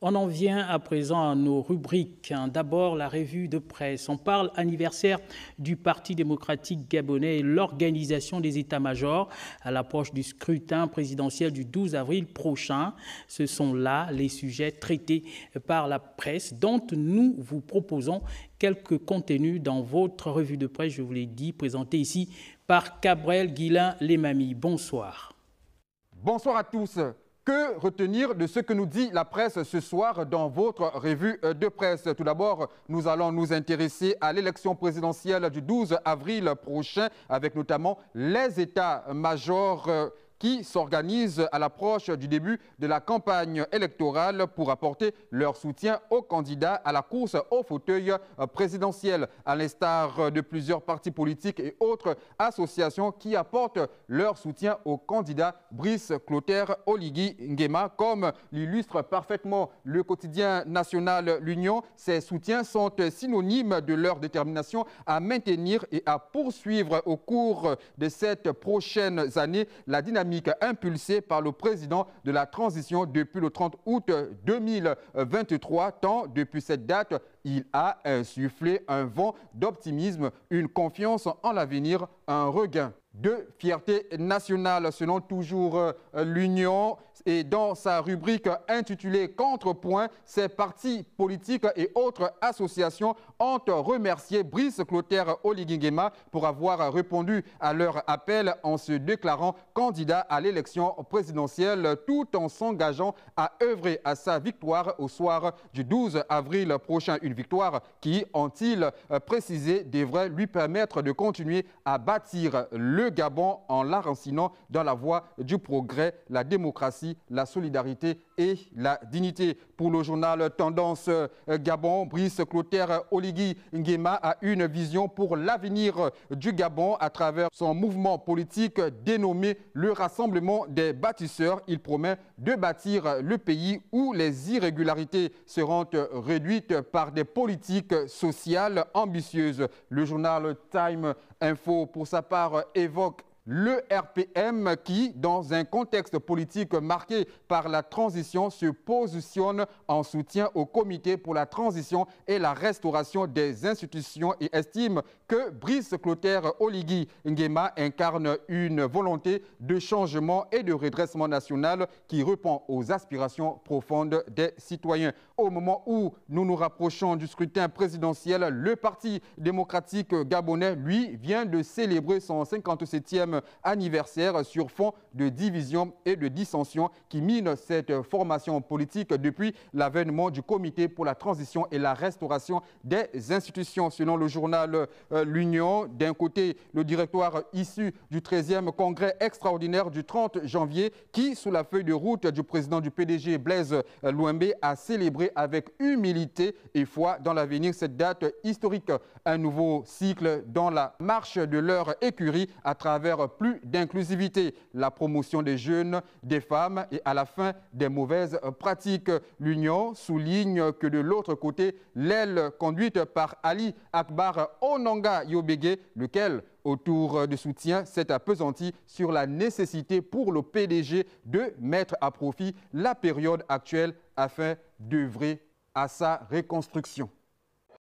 On en vient à présent à nos rubriques. D'abord, la revue de presse. On parle anniversaire du Parti démocratique gabonais et l'organisation des états-majors à l'approche du scrutin présidentiel du 12 avril prochain. Ce sont là les sujets traités par la presse dont nous vous proposons quelques contenus dans votre revue de presse, je vous l'ai dit, présentée ici par Cabrel Guilain Lemami. Bonsoir. Bonsoir à tous. Que retenir de ce que nous dit la presse ce soir dans votre revue de presse? Tout d'abord, nous allons nous intéresser à l'élection présidentielle du 12 avril prochain avec notamment les états-majors qui s'organisent à l'approche du début de la campagne électorale pour apporter leur soutien aux candidats à la course au fauteuil présidentiel, à l'instar de plusieurs partis politiques et autres associations qui apportent leur soutien au candidat Brice Clotaire Oligui Nguema, comme l'illustre parfaitement le quotidien national L'Union. Ces soutiens sont synonymes de leur détermination à maintenir et à poursuivre au cours de ces prochaines années la dynamique impulsée par le président de la transition depuis le 30 août 2023. Tant depuis cette date, il a insufflé un vent d'optimisme, une confiance en l'avenir, un regain de fierté nationale, selon toujours l'Union. Et dans sa rubrique intitulée « Contrepoint », ces partis politiques et autres associations ont remercié Brice Clotaire Oligui Nguema pour avoir répondu à leur appel en se déclarant candidat à l'élection présidentielle, tout en s'engageant à œuvrer à sa victoire au soir du 12 avril prochain. Une victoire qui, ont-ils précisé, devrait lui permettre de continuer à bâtir le Gabon en l'enracinant dans la voie du progrès, la démocratie, la solidarité et la dignité. Pour le journal Tendance Gabon, Brice Clotaire Oligui Nguema a une vision pour l'avenir du Gabon à travers son mouvement politique dénommé le Rassemblement des bâtisseurs. Il promet de bâtir le pays où les irrégularités seront réduites par des politiques sociales ambitieuses. Le journal Time Info, pour sa part, évoque le RPM qui, dans un contexte politique marqué par la transition, se positionne en soutien au comité pour la transition et la restauration des institutions et estime que Brice Clotaire Oligui Nguema incarne une volonté de changement et de redressement national qui répond aux aspirations profondes des citoyens. Au moment où nous nous rapprochons du scrutin présidentiel, le Parti démocratique gabonais, lui, vient de célébrer son 57e anniversaire sur fond de division et de dissension qui minent cette formation politique depuis l'avènement du comité pour la transition et la restauration des institutions. Selon le journal L'Union, d'un côté, le directoire issu du 13e congrès extraordinaire du 30 janvier qui, sous la feuille de route du président du PDG Blaise Louembé, a célébré avec humilité et foi dans l'avenir cette date historique. Un nouveau cycle dans la marche de leur écurie à travers plus d'inclusivité, la promotion des jeunes, des femmes et à la fin des mauvaises pratiques. L'Union souligne que de l'autre côté, l'aile conduite par Ali Akbar Onanga Yobege, lequel autour de soutien s'est appesanti sur la nécessité pour le PDG de mettre à profit la période actuelle afin d'œuvrer à sa reconstruction.